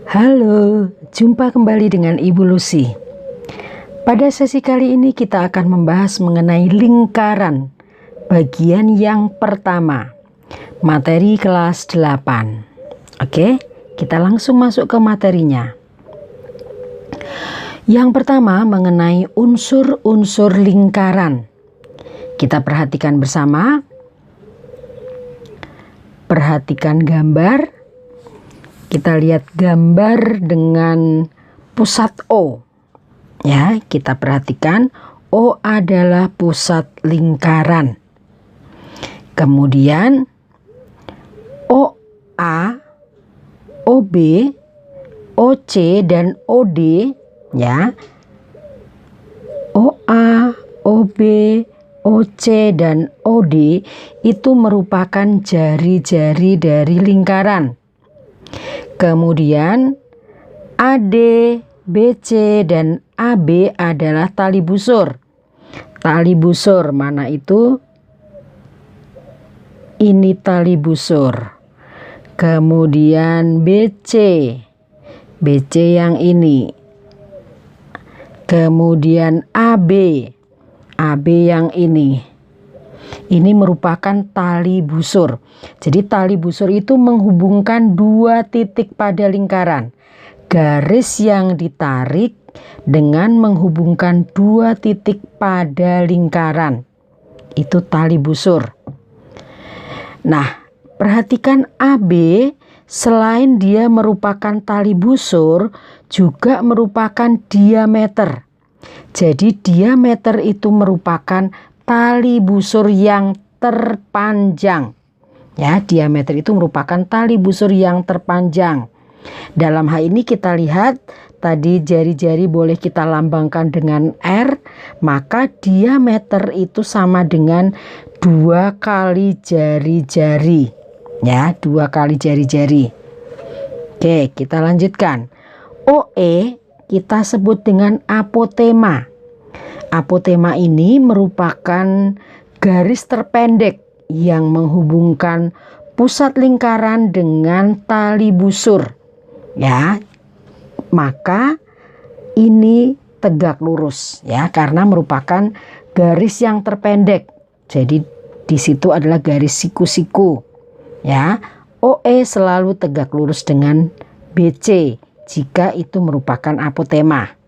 Halo, jumpa kembali dengan Ibu Lucy. Pada sesi kali ini kita akan membahas mengenai lingkaran bagian yang pertama, materi kelas 8. Oke, kita langsung masuk ke materinya. Yang pertama mengenai unsur-unsur lingkaran. Kita perhatikan bersama. Perhatikan gambar. Kita lihat gambar dengan pusat O. Ya, kita perhatikan O adalah pusat lingkaran. Kemudian OA, OB, OC dan OD, ya. OA, OB, OC dan OD itu merupakan jari-jari dari lingkaran. Kemudian AD, BC dan AB adalah tali busur. Tali busur mana itu? Ini tali busur. Kemudian BC, BC yang ini. Kemudian AB, AB yang ini. Ini merupakan tali busur. Jadi tali busur itu menghubungkan dua titik pada lingkaran. Garis yang ditarik dengan menghubungkan dua titik pada lingkaran. Itu tali busur. Nah, perhatikan AB selain dia merupakan tali busur juga merupakan diameter. Jadi diameter itu merupakan tali busur yang terpanjang. Ya, diameter itu merupakan tali busur yang terpanjang. Dalam hal ini kita lihat tadi jari-jari boleh kita lambangkan dengan R, maka diameter itu sama dengan 2 kali jari-jari. Ya, 2 kali jari-jari. Oke, kita lanjutkan. OE kita sebut dengan apotema. Apotema ini merupakan garis terpendek yang menghubungkan pusat lingkaran dengan tali busur. Ya, maka ini tegak lurus ya karena merupakan garis yang terpendek. Jadi di situ adalah garis siku-siku. Ya, OE selalu tegak lurus dengan BC jika itu merupakan apotema.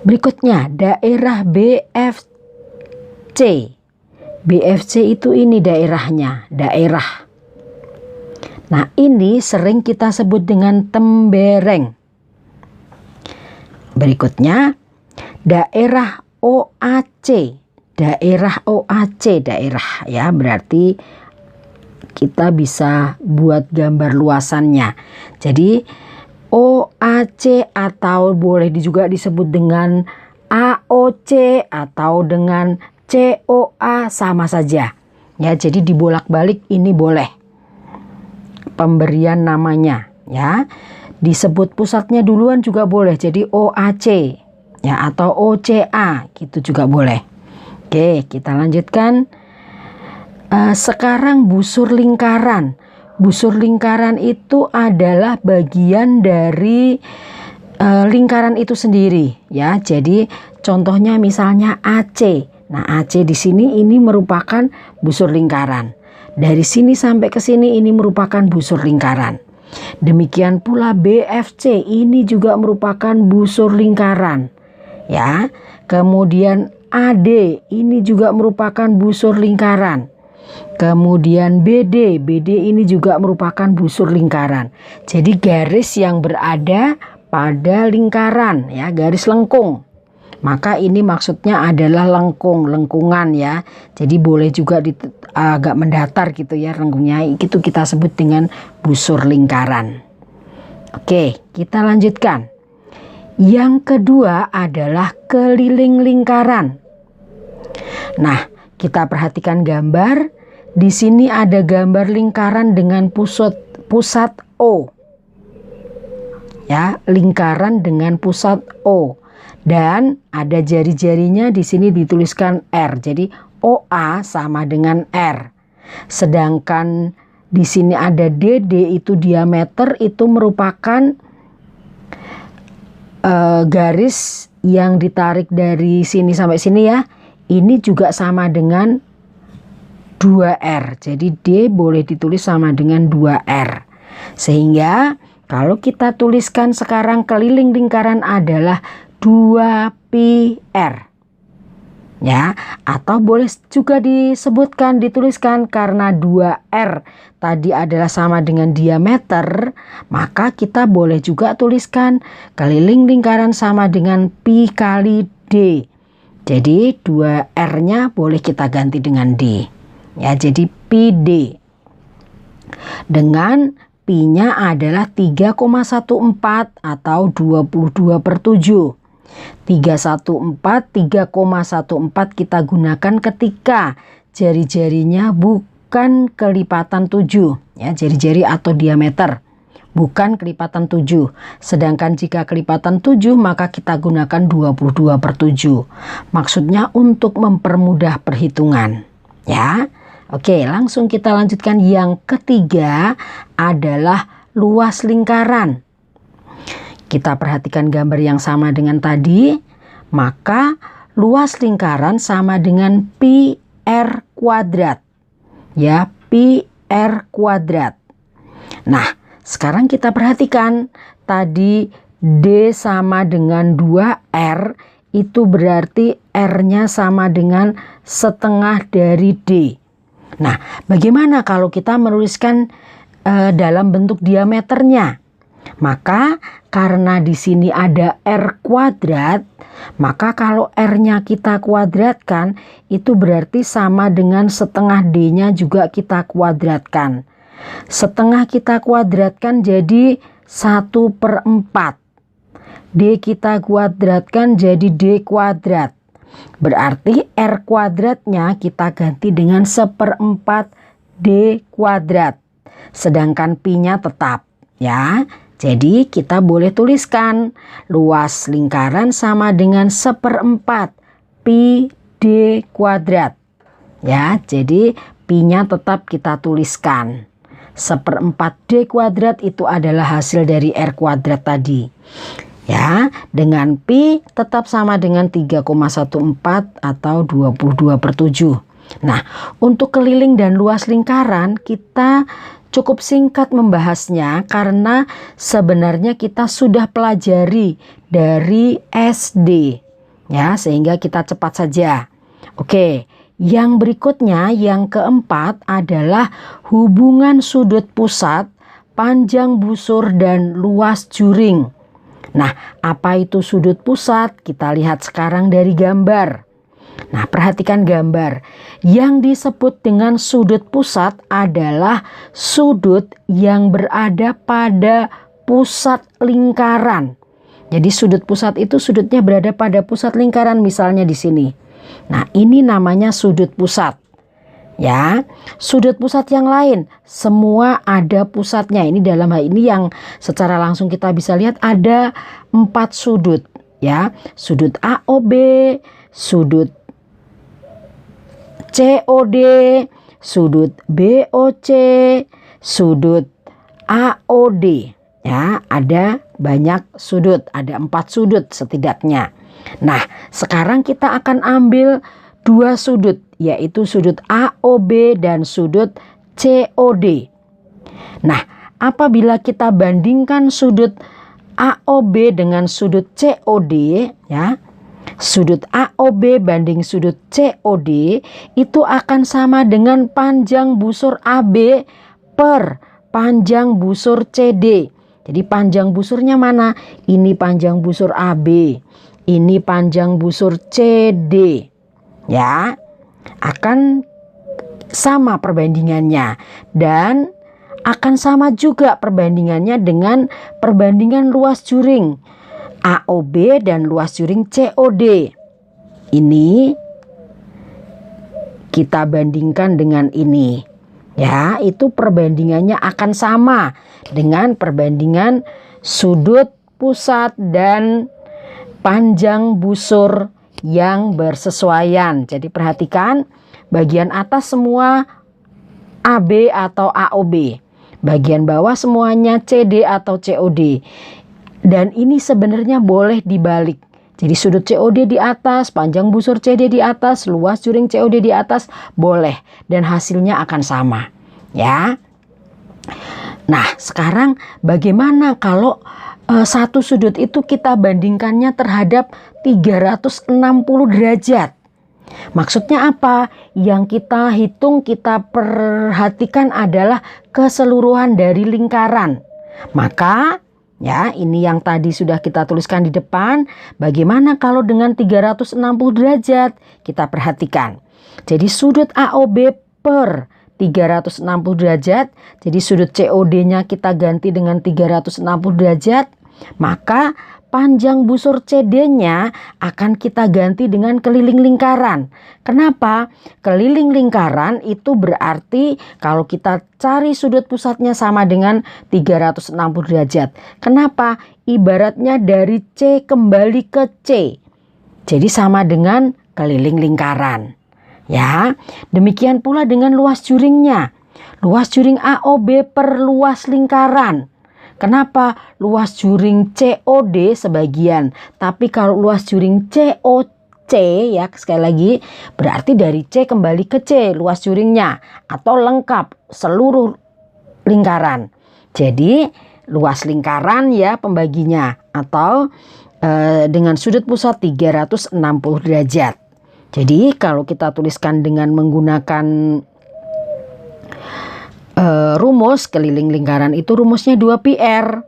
Berikutnya daerah BFC. BFC itu ini daerahnya, daerah. Nah, ini sering kita sebut dengan tembereng. Berikutnya daerah OAC. Daerah OAC, daerah ya, berarti kita bisa buat gambar luasannya. Jadi OAC atau boleh juga disebut dengan AOC atau dengan COA sama saja. Ya, jadi dibolak-balik ini boleh. Pemberian namanya ya. Disebut pusatnya duluan juga boleh. Jadi OAC ya atau OCA gitu juga boleh. Oke, kita lanjutkan. Sekarang busur lingkaran. Busur lingkaran itu adalah bagian dari lingkaran itu sendiri ya. Jadi contohnya misalnya AC. Nah, AC di sini ini merupakan busur lingkaran. Dari sini sampai ke sini ini merupakan busur lingkaran. Demikian pula BFC ini juga merupakan busur lingkaran. Ya. Kemudian AD ini juga merupakan busur lingkaran. Kemudian BD ini juga merupakan busur lingkaran. Jadi garis yang berada pada lingkaran ya, garis lengkung. Maka ini maksudnya adalah lengkungan ya. Jadi boleh juga agak mendatar gitu ya lengkungnya. Itu kita sebut dengan busur lingkaran. Oke, kita lanjutkan. Yang kedua adalah keliling lingkaran. Nah, kita perhatikan gambar. Di sini ada gambar lingkaran dengan pusat O. Ya, lingkaran dengan pusat O. Dan ada jari-jarinya di sini dituliskan R. Jadi OA sama dengan R. Sedangkan di sini ada DD itu diameter, itu merupakan garis yang ditarik dari sini sampai sini ya. Ini juga sama dengan 2R. Jadi D boleh ditulis sama dengan 2R. Sehingga kalau kita tuliskan sekarang keliling lingkaran adalah 2πr. Ya, atau boleh juga dituliskan karena 2R tadi adalah sama dengan diameter, maka kita boleh juga tuliskan keliling lingkaran sama dengan pi kali D. Jadi 2R-nya boleh kita ganti dengan D. Ya, jadi pi D. Dengan pi-nya adalah 3,14 atau 22/7. 3,14 kita gunakan ketika jari-jarinya bukan kelipatan 7 ya, jari-jari atau diameter bukan kelipatan 7. Sedangkan jika kelipatan 7 maka kita gunakan 22/7. Maksudnya untuk mempermudah perhitungan ya. Oke, langsung kita lanjutkan. Yang ketiga adalah luas lingkaran. Kita perhatikan gambar yang sama dengan tadi, maka luas lingkaran sama dengan pi r kuadrat. Ya, pi r kuadrat. Nah, sekarang kita perhatikan tadi D sama dengan 2R, itu berarti R-nya sama dengan setengah dari D. Nah, bagaimana kalau kita menuliskan dalam bentuk diameternya? Maka karena di sini ada R kuadrat, maka kalau R-nya kita kuadratkan itu berarti sama dengan setengah D-nya juga kita kuadratkan. Setengah kita kuadratkan jadi 1/4. D kita kuadratkan jadi D kuadrat. Berarti R kuadratnya kita ganti dengan 1/4 D kuadrat. Sedangkan pi-nya tetap ya. Jadi kita boleh tuliskan luas lingkaran sama dengan 1/4 pi D kuadrat. Ya, jadi pi-nya tetap kita tuliskan. 1/4 D kuadrat itu adalah hasil dari R kuadrat tadi. Ya, dengan pi tetap sama dengan 3,14 atau 22/7. Nah, untuk keliling dan luas lingkaran kita cukup singkat membahasnya karena sebenarnya kita sudah pelajari dari SD ya, sehingga kita cepat saja. Oke, yang berikutnya yang keempat adalah hubungan sudut pusat, panjang busur dan luas juring. Nah, apa itu sudut pusat? Kita lihat sekarang dari gambar. Nah, perhatikan gambar. Yang disebut dengan sudut pusat adalah sudut yang berada pada pusat lingkaran. Jadi sudut pusat itu sudutnya berada pada pusat lingkaran, misalnya di sini. Nah, ini namanya sudut pusat. Ya, sudut pusat yang lain semua ada pusatnya. Ini dalam hal ini yang secara langsung kita bisa lihat ada 4 sudut. Ya, sudut AOB, sudut COD, sudut BOC, sudut AOD. Ya, ada banyak sudut, ada 4 sudut setidaknya. Nah, sekarang kita akan ambil 2 sudut, yaitu sudut AOB dan sudut COD. Nah, apabila kita bandingkan sudut AOB dengan sudut COD, ya, sudut AOB banding sudut COD itu akan sama dengan panjang busur AB per panjang busur CD. Jadi panjang busurnya mana? Ini panjang busur AB, ini panjang busur CD. Ya, akan sama perbandingannya dan akan sama juga perbandingannya dengan perbandingan luas juring AOB dan luas juring COD. Ini kita bandingkan dengan ini. Ya, itu perbandingannya akan sama dengan perbandingan sudut pusat dan panjang busur yang bersesuaian. Jadi perhatikan bagian atas semua AB atau AOB. Bagian bawah semuanya CD atau COD. Dan ini sebenarnya boleh dibalik. Jadi sudut COD di atas, panjang busur CD di atas, luas juring COD di atas, boleh. Dan hasilnya akan sama. Ya. Nah, sekarang bagaimana kalau satu sudut itu kita bandingkannya terhadap 360 derajat? Maksudnya apa? Yang kita hitung, kita perhatikan adalah keseluruhan dari lingkaran. Maka ya, ini yang tadi sudah kita tuliskan di depan. Bagaimana kalau dengan 360 derajat? Kita perhatikan. Jadi sudut AOB per 360 derajat. Jadi sudut COD-nya kita ganti dengan 360 derajat. Maka panjang busur CD-nya akan kita ganti dengan keliling lingkaran. Kenapa? Keliling lingkaran itu berarti kalau kita cari sudut pusatnya sama dengan 360 derajat. Kenapa? Ibaratnya dari C kembali ke C. Jadi sama dengan keliling lingkaran. Ya, demikian pula dengan luas juringnya. Luas juring AOB per luas lingkaran. Kenapa? Luas juring COD sebagian, tapi kalau luas juring COC ya, sekali lagi berarti dari C kembali ke C luas juringnya, atau lengkap seluruh lingkaran. Jadi luas lingkaran ya pembaginya, atau dengan sudut pusat 360 derajat. Jadi kalau kita tuliskan dengan menggunakan rumus keliling lingkaran itu rumusnya 2πr.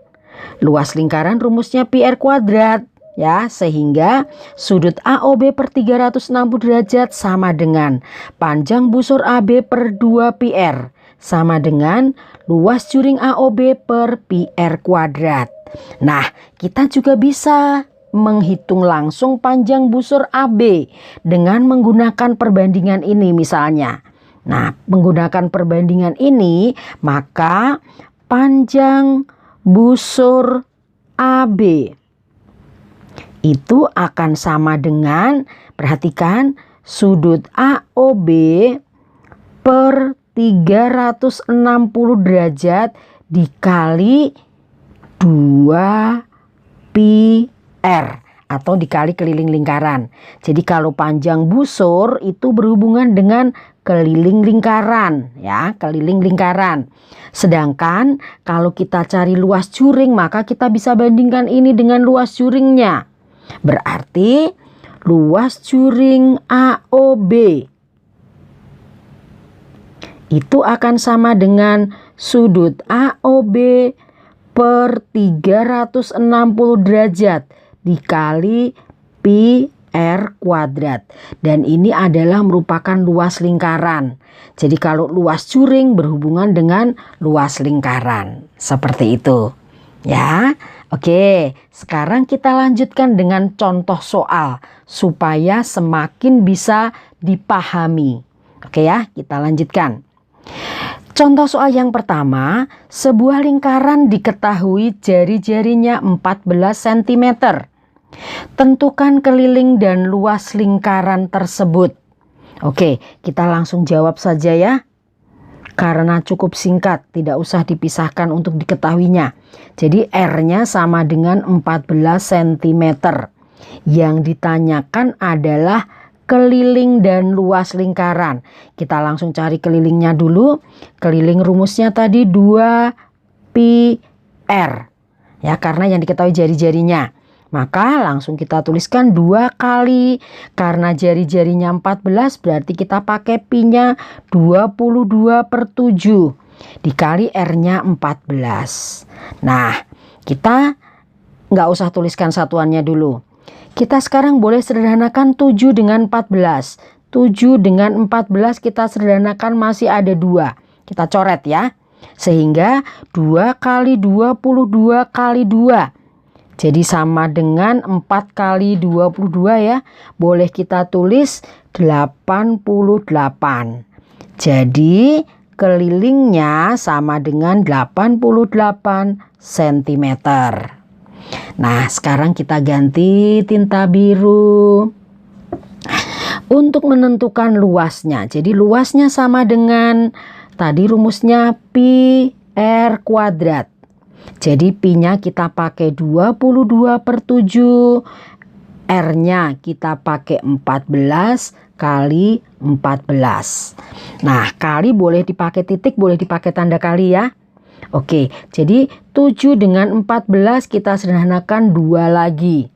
Luas lingkaran rumusnya πr kuadrat ya, sehingga sudut AOB per 360 derajat sama dengan panjang busur AB per 2πr sama dengan luas juring AOB per πr kuadrat. Nah, kita juga bisa menghitung langsung panjang busur AB dengan menggunakan perbandingan ini misalnya. Nah, menggunakan perbandingan ini, maka panjang busur AB itu akan sama dengan, perhatikan, sudut AOB per 360 derajat dikali 2πr. Atau dikali keliling lingkaran. Jadi kalau panjang busur itu berhubungan dengan keliling lingkaran ya, keliling lingkaran. Sedangkan kalau kita cari luas juring, maka kita bisa bandingkan ini dengan luas juringnya. Berarti luas juring AOB itu akan sama dengan sudut AOB per 360 derajat dikali πr kuadrat. Dan ini adalah merupakan luas lingkaran. Jadi kalau luas juring berhubungan dengan luas lingkaran. Seperti itu. Ya. Oke, sekarang kita lanjutkan dengan contoh soal supaya semakin bisa dipahami. Oke ya, kita lanjutkan. Contoh soal yang pertama, sebuah lingkaran diketahui jari-jarinya 14 cm. Tentukan keliling dan luas lingkaran tersebut. Oke, kita langsung jawab saja ya. Karena cukup singkat, tidak usah dipisahkan untuk diketahuinya. Jadi R-nya sama dengan 14 cm. Yang ditanyakan adalah keliling dan luas lingkaran. Kita langsung cari kelilingnya dulu. Keliling rumusnya tadi 2πr. Ya, karena yang diketahui jari-jarinya. Maka langsung kita tuliskan 2 kali. Karena jari-jarinya 14 berarti kita pakai pi-nya 22/7. Dikali R-nya 14. Nah, kita nggak usah tuliskan satuannya dulu. Kita sekarang boleh sederhanakan 7 dengan 14. 7 dengan 14 kita sederhanakan masih ada 2. Kita coret ya. Sehingga 2 kali 22 kali 2. Jadi sama dengan 4 kali 22 ya. Boleh kita tulis 88. Jadi kelilingnya sama dengan 88 cm. Nah, sekarang kita ganti tinta biru. Untuk menentukan luasnya. Jadi luasnya sama dengan Tadi rumusnya pi R kuadrat. Jadi pi-nya kita pakai 22/7, R-nya kita pakai 14 kali 14. Nah, kali boleh dipakai titik, boleh dipakai tanda kali ya. Oke, jadi 7 dengan 14 kita sederhanakan 2 lagi.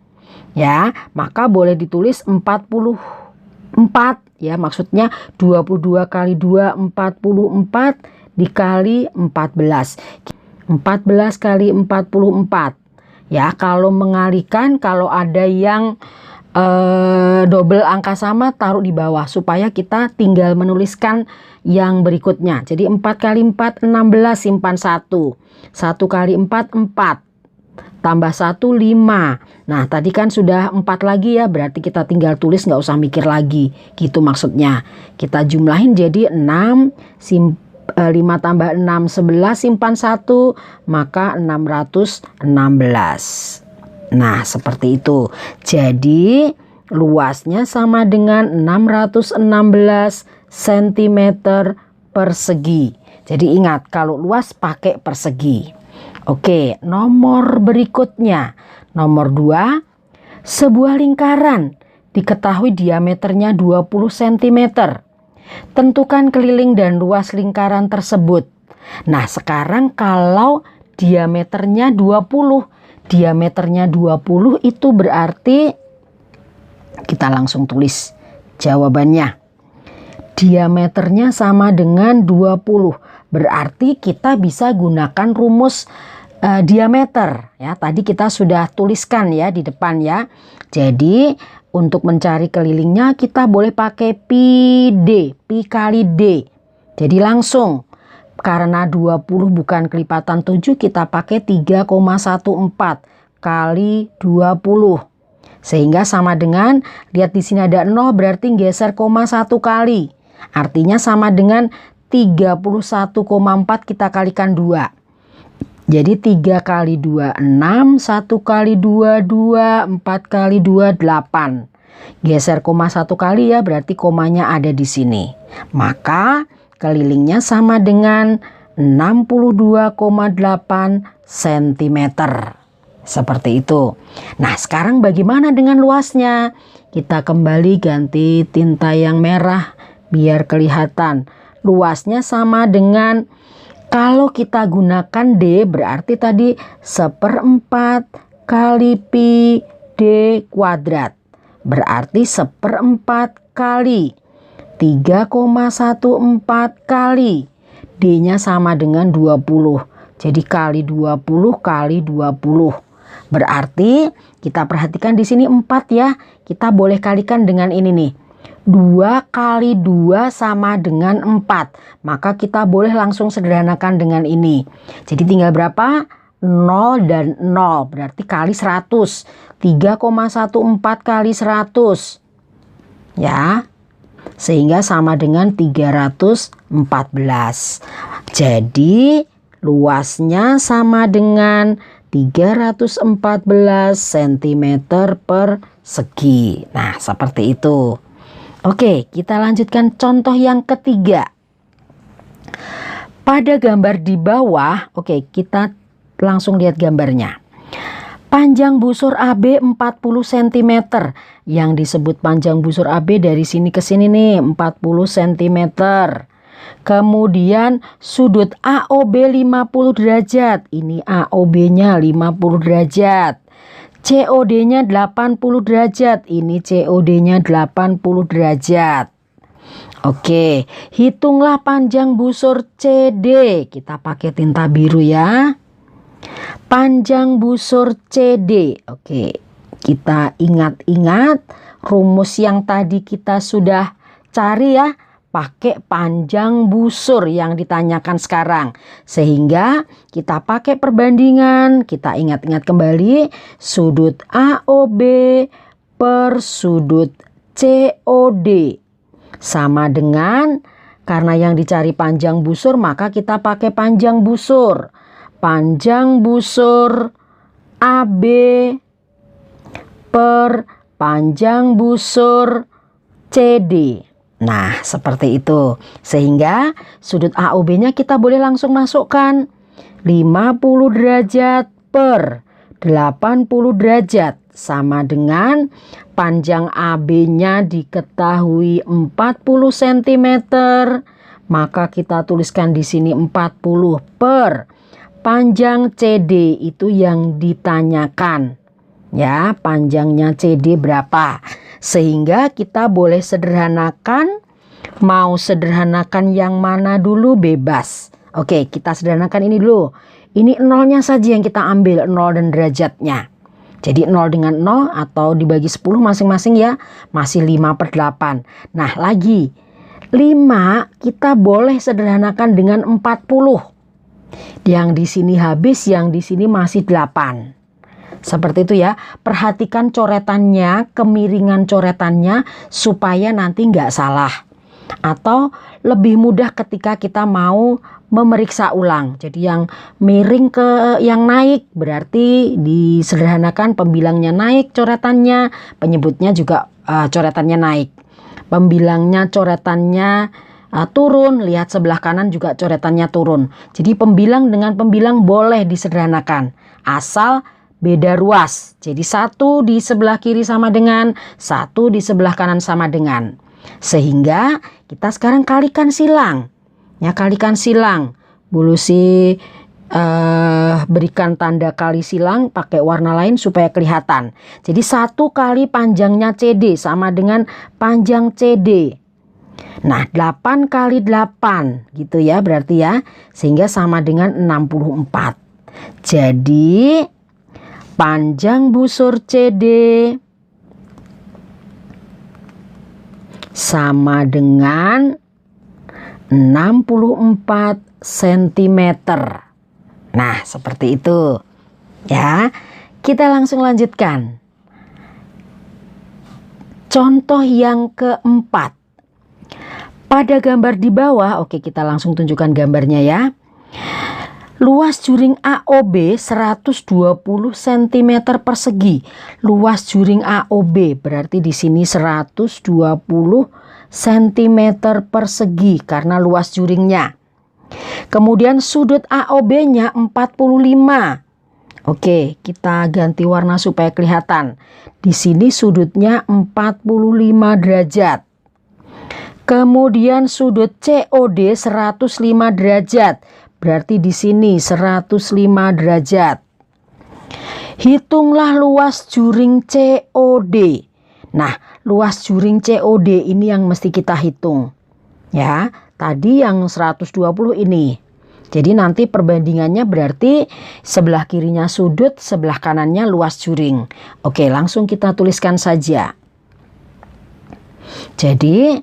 Ya, maka boleh ditulis 44 ya, maksudnya 22 kali 2 44 dikali 14. 14 kali 44. Ya, kalau mengalihkan, kalau ada yang double angka sama taruh di bawah supaya kita tinggal menuliskan yang berikutnya. Jadi 4 kali 4 16, simpan 1. 1 kali 4 4. Tambah 1 5. Nah, tadi kan sudah 4 lagi ya, berarti kita tinggal tulis, nggak usah mikir lagi. Gitu maksudnya. Kita jumlahin jadi 6 5 tambah 6 11, simpan 1, maka 616. Nah, seperti itu. Jadi luasnya sama dengan 616 cm persegi. Jadi ingat, kalau luas pakai persegi. Oke, nomor berikutnya. Nomor 2, sebuah lingkaran diketahui diameternya 20 cm. Tentukan keliling dan luas lingkaran tersebut. Nah, sekarang kalau diameternya 20 itu berarti kita langsung tulis jawabannya. Diameternya sama dengan 20. Berarti kita bisa gunakan rumus diameter ya. Tadi kita sudah tuliskan ya di depan ya. Jadi untuk mencari kelilingnya kita boleh pakai pi D, pi kali D. Jadi langsung, karena 20 bukan kelipatan 7, kita pakai 3,14 kali 20. Sehingga sama dengan, lihat di sini ada 0, berarti geser koma 1 kali. Artinya sama dengan 31,4 kita kalikan 2. Jadi 3 kali 2 6, 1 kali 2 2, 4 kali 2 8. Geser koma 1 kali ya, berarti komanya ada di sini. Maka kelilingnya sama dengan 62,8 cm. Seperti itu. Nah, sekarang bagaimana dengan luasnya? Kita kembali ganti tinta yang merah biar kelihatan. Luasnya sama dengan, kalau kita gunakan D berarti tadi 1/4 kali pi D kuadrat. Berarti 1/4 kali 3,14 kali. D-nya sama dengan 20. Jadi kali 20 kali 20. Berarti kita perhatikan di sini 4 ya. Kita boleh kalikan dengan ini nih. 2 kali 2 sama dengan 4. Maka kita boleh langsung sederhanakan dengan ini. Jadi tinggal berapa? 0 dan 0. Berarti kali 100. 3,14 kali 100. Ya. Sehingga sama dengan 314. Jadi luasnya sama dengan 314 cm persegi. Nah, seperti itu. Oke, kita lanjutkan contoh yang ketiga. Pada gambar di bawah, oke, kita langsung lihat gambarnya. Panjang busur AB 40 cm. Yang disebut panjang busur AB dari sini ke sini nih, 40 cm. Kemudian sudut AOB 50 derajat. Ini AOB-nya 50 derajat. COD-nya 80 derajat. Ini COD-nya 80 derajat. Oke, hitunglah panjang busur CD. Kita pakai tinta biru ya. Panjang busur CD. Oke, kita ingat-ingat rumus yang tadi kita sudah cari ya. Pakai panjang busur yang ditanyakan sekarang. Sehingga kita pakai perbandingan. Kita ingat-ingat kembali. Sudut AOB per sudut COD. Sama dengan, karena yang dicari panjang busur, maka kita pakai panjang busur. Panjang busur AB per panjang busur CD. Nah, seperti itu. Sehingga sudut AOB-nya kita boleh langsung masukkan 50 derajat per 80 derajat sama dengan panjang AB-nya diketahui 40 cm. Maka kita tuliskan di sini 40 per panjang CD itu yang ditanyakan. Ya, panjangnya CD berapa? Sehingga kita boleh sederhanakan, mau sederhanakan yang mana dulu bebas. Oke, kita sederhanakan ini dulu. Ini nolnya saja yang kita ambil, 0 dan derajatnya. Jadi 0 dengan 0 atau dibagi 10 masing-masing ya, masih 5 per 8. Nah lagi, 5 kita boleh sederhanakan dengan 40. Yang di sini habis, yang di sini masih 8. Seperti itu ya, perhatikan coretannya, kemiringan coretannya supaya nanti nggak salah. Atau lebih mudah ketika kita mau memeriksa ulang. Jadi yang miring ke yang naik berarti disederhanakan pembilangnya naik coretannya, penyebutnya juga coretannya naik. Pembilangnya coretannya turun, lihat sebelah kanan juga coretannya turun. Jadi pembilang dengan pembilang boleh disederhanakan asal beda ruas. Jadi 1 di sebelah kiri sama dengan 1 di sebelah kanan sama dengan. Sehingga kita sekarang kalikan silang. Ya, kalikan silang. Bu Lucy berikan tanda kali silang pakai warna lain supaya kelihatan. Jadi 1 kali panjangnya CD sama dengan panjang CD. Nah 8 kali 8 gitu ya berarti ya. Sehingga sama dengan 64. Jadi panjang busur CD sama dengan 64 cm. Nah, seperti itu. Ya, kita langsung lanjutkan. Contoh yang keempat. Pada gambar di bawah, oke kita langsung tunjukkan gambarnya ya. Luas juring AOB 120 cm persegi. Luas juring AOB berarti di sini 120 cm persegi karena luas juringnya. Kemudian sudut AOB-nya 45. Oke, kita ganti warna supaya kelihatan. Di sini sudutnya 45 derajat. Kemudian sudut COD 105 derajat. Berarti di sini 105 derajat. Hitunglah luas juring COD. Nah, luas juring COD ini yang mesti kita hitung. Ya, tadi yang 120 ini. Jadi nanti perbandingannya berarti sebelah kirinya sudut, sebelah kanannya luas juring. Oke, langsung kita tuliskan saja. Jadi,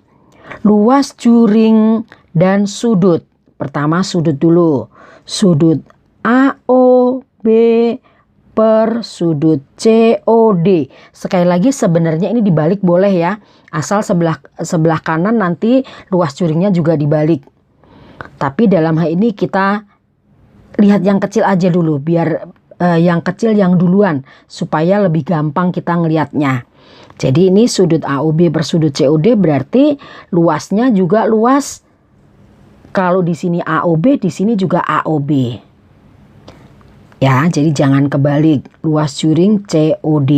luas juring dan sudut. Pertama sudut dulu, sudut AOB per sudut COD. Sekali lagi sebenarnya ini dibalik boleh ya, asal sebelah kanan nanti luas juringnya juga dibalik. Tapi dalam hal ini kita lihat yang kecil aja dulu, biar yang kecil yang duluan supaya lebih gampang kita ngelihatnya. Jadi ini sudut AOB per sudut COD berarti luasnya juga luas. Kalau di sini AOB, di sini juga AOB. Ya, jadi jangan kebalik. Luas juring COD.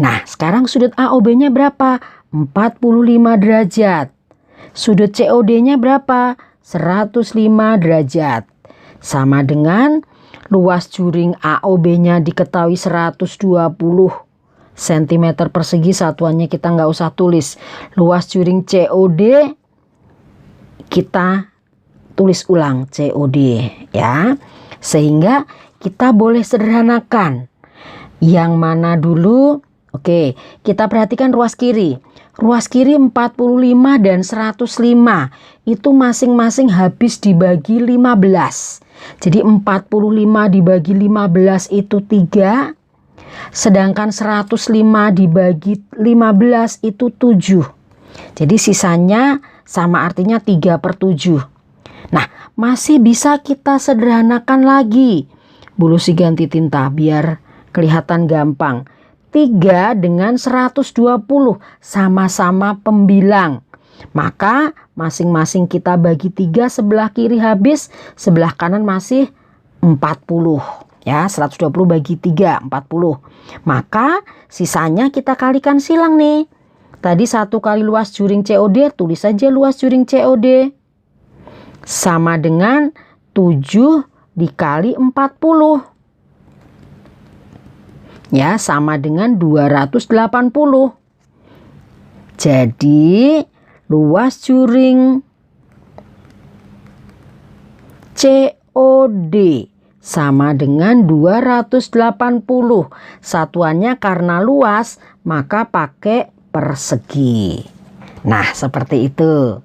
Nah, sekarang sudut AOB-nya berapa? 45 derajat. Sudut COD-nya berapa? 105 derajat. Sama dengan luas juring AOB-nya diketahui 120 cm persegi, satuannya kita nggak usah tulis. Luas juring COD kita tulis ulang COD ya. Sehingga kita boleh sederhanakan. Yang mana dulu? Oke, kita perhatikan ruas kiri. Ruas kiri 45 dan 105 itu masing-masing habis dibagi 15. Jadi 45 dibagi 15 itu 3. Sedangkan 105 dibagi 15 itu 7. Jadi sisanya sama, artinya 3/7. Nah, masih bisa kita sederhanakan lagi. Bu Lucy ganti tinta biar kelihatan gampang. 3 dengan 120 sama-sama pembilang. Maka masing-masing kita bagi 3, sebelah kiri habis, sebelah kanan masih 40. Ya, 120 bagi 3, 40. Maka sisanya kita kalikan silang nih. Tadi 1 kali luas juring COD, tulis saja luas juring COD. Sama dengan 7 dikali 40. Ya, sama dengan 280. Jadi luas juring COD sama dengan 280. Satuannya karena luas, maka pakai persegi. Nah, seperti itu.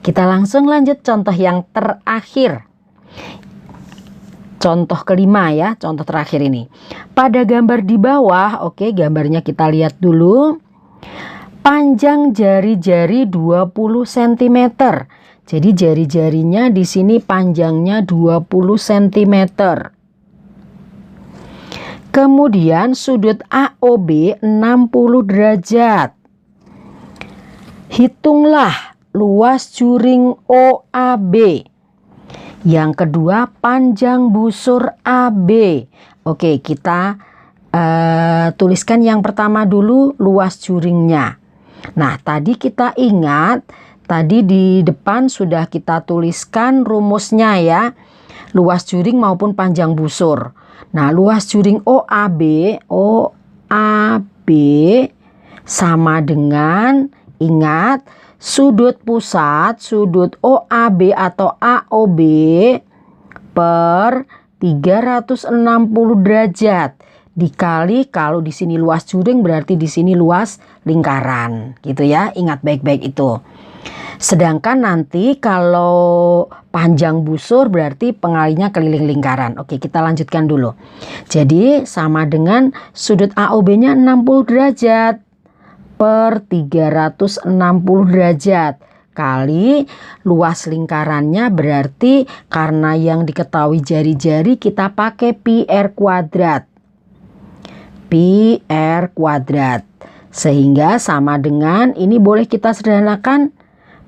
Kita langsung lanjut contoh yang terakhir. Contoh kelima ya, contoh terakhir ini. Pada gambar di bawah, oke, gambarnya kita lihat dulu. Panjang jari-jari 20 cm. Jadi jari-jarinya di sini panjangnya 20 cm. Kemudian sudut AOB 60 derajat. Hitunglah luas juring OAB. Yang kedua, panjang busur AB. Oke, kita tuliskan yang pertama dulu luas juringnya. Nah, tadi kita ingat, tadi di depan sudah kita tuliskan rumusnya ya. Luas juring maupun panjang busur. Nah, luas juring OAB sama dengan, ingat, sudut pusat, sudut OAB atau AOB per 360 derajat. Dikali, kalau di sini luas juring berarti di sini luas lingkaran. Gitu ya, ingat baik-baik itu. Sedangkan nanti kalau panjang busur berarti pengalinya keliling lingkaran. Oke, kita lanjutkan dulu. Jadi sama dengan sudut AOB-nya 60 derajat. Per 360 derajat kali luas lingkarannya, berarti karena yang diketahui jari-jari kita pakai pi r kuadrat. Pi r kuadrat. Sehingga sama dengan, ini boleh kita sederhanakan,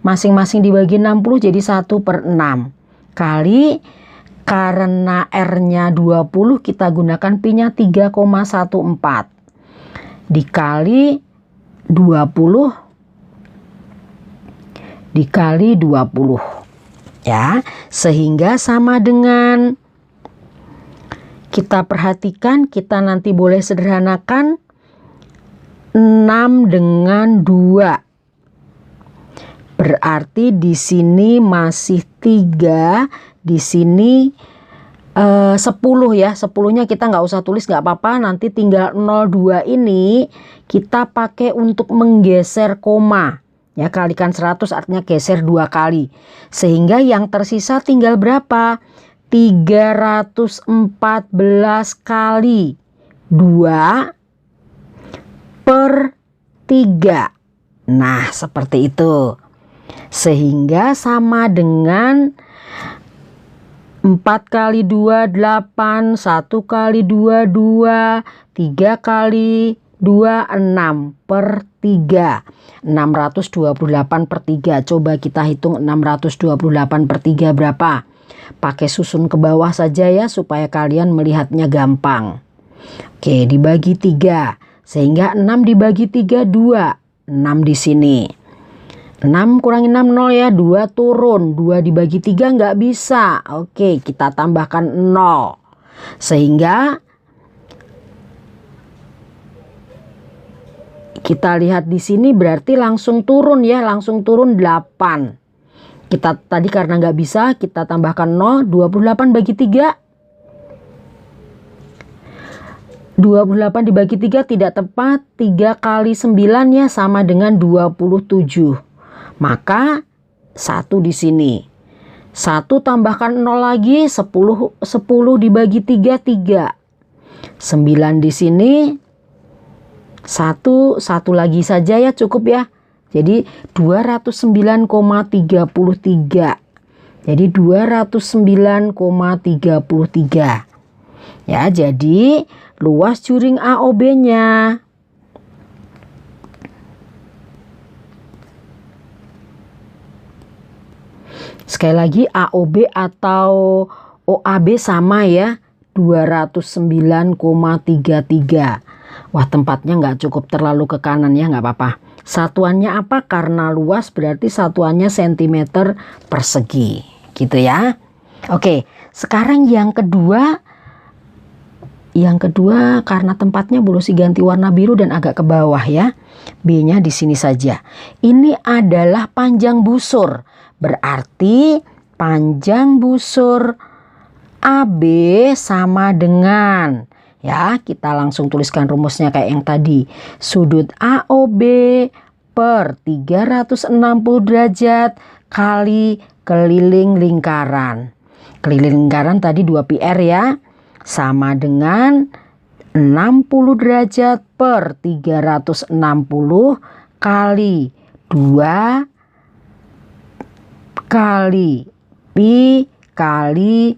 masing-masing dibagi 60 jadi 1/6. Kali, karena R-nya 20 kita gunakan pi-nya 3,14. Dikali 20 dikali 20 ya, sehingga sama dengan, kita perhatikan, kita nanti boleh sederhanakan 6 dengan 2 berarti di sini masih 3, di sini 10 ya. 10-nya kita nggak usah tulis, nggak apa-apa, nanti tinggal 02 ini kita pakai untuk menggeser koma ya, kalikan 100 artinya geser 2 kali, sehingga yang tersisa tinggal berapa? 314 kali 2 per 3. Nah, seperti itu. Sehingga sama dengan 4 kali 2, 8, 1 kali 2, 2, 3 kali 2, 6 per 3. 628 per 3. Coba kita hitung 628 per 3 berapa. Pakai susun ke bawah saja ya, supaya kalian melihatnya gampang. Oke, dibagi 3. Sehingga 6 dibagi 3, 2. 6 di sini. 6 kurangi 6, 0 ya, 2 turun. 2 dibagi 3 nggak bisa. Oke, kita tambahkan 0. Sehingga kita lihat di sini berarti langsung turun ya, langsung turun 8. Kita tadi karena nggak bisa, kita tambahkan 0. 28 bagi 3. 28 dibagi 3 tidak tepat. 3 kali 9 ya, sama dengan 27. Maka 1 di sini. 1 tambahkan 0 lagi, 10 dibagi 3, 3. 9 di sini. 1 lagi saja ya, cukup ya. Jadi 209,33. Jadi 209,33. Ya, jadi luas juring AOB-nya Sekali lagi AOB atau OAB sama ya, 209,33. Wah, tempatnya nggak cukup terlalu ke kanan ya, nggak apa-apa. Satuannya apa? Karena luas berarti satuannya sentimeter persegi, gitu ya. Oke, sekarang yang kedua. Yang kedua, karena tempatnya boleh ganti warna biru dan agak ke bawah ya. B-nya di sini saja. Ini adalah panjang busur. Berarti panjang busur AB sama dengan, ya, kita langsung tuliskan rumusnya kayak yang tadi. Sudut AOB per 360 derajat kali keliling lingkaran. Keliling lingkaran tadi 2πr ya. Sama dengan 60 derajat per 360 kali 2 kali pi kali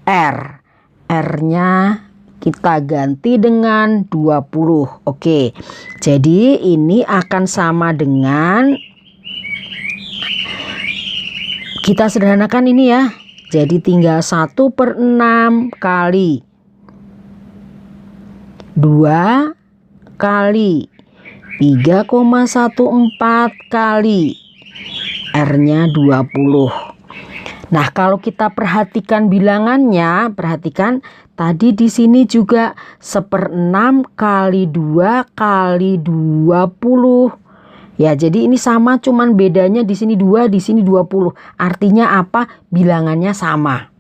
r. R-nya kita ganti dengan 20. Oke, jadi ini akan sama dengan, kita sederhanakan ini ya. Jadi tinggal 1/6 kali 2 kali 3,14 kali R-nya 20. Nah, kalau kita perhatikan bilangannya, perhatikan tadi di sini juga 1/6 kali 2 kali 20. Ya, jadi ini sama, cuman bedanya di sini 2, di sini 20. Artinya apa? Bilangannya sama.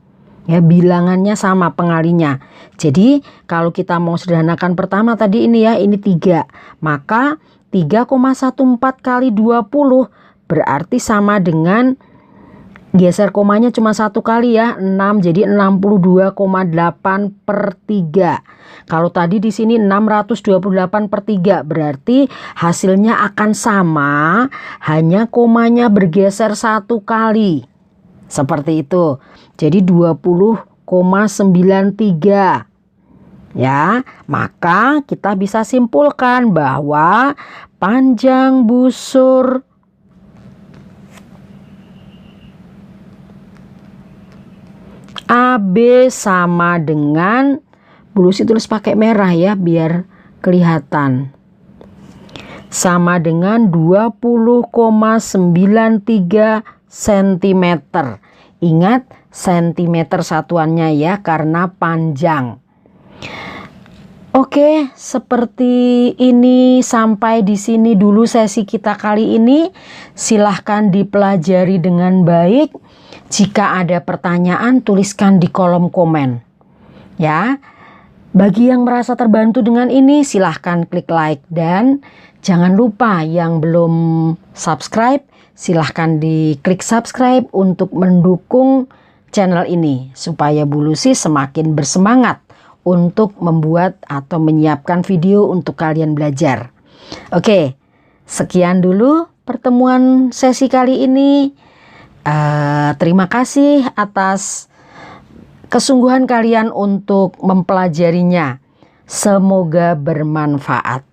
Ya, bilangannya sama pengalinya. Jadi kalau kita mau sederhanakan pertama tadi ini ya, ini 3. Maka 3,14 kali 20 berarti sama dengan, geser komanya cuma 1 kali ya, 6, jadi 62,8/3. Kalau tadi di sini 628/3 berarti hasilnya akan sama, hanya komanya bergeser 1 kali. Seperti itu. Jadi 20,93. Ya, maka kita bisa simpulkan bahwa panjang busur AB sama dengan, Bu Lucy tulis pakai merah ya biar kelihatan. Sama dengan 20,93 cm. Ingat sentimeter satuannya ya, karena panjang. Oke, seperti ini, sampai di sini dulu sesi kita kali ini. Silahkan dipelajari dengan baik. Jika ada pertanyaan, tuliskan di kolom komen. Ya, bagi yang merasa terbantu dengan ini, silahkan klik like. Dan jangan lupa yang belum subscribe, silahkan diklik subscribe untuk mendukung channel ini. Supaya Bu Lucy semakin bersemangat untuk membuat atau menyiapkan video untuk kalian belajar. Oke, sekian dulu pertemuan sesi kali ini. Terima kasih atas kesungguhan kalian untuk mempelajarinya. Semoga bermanfaat.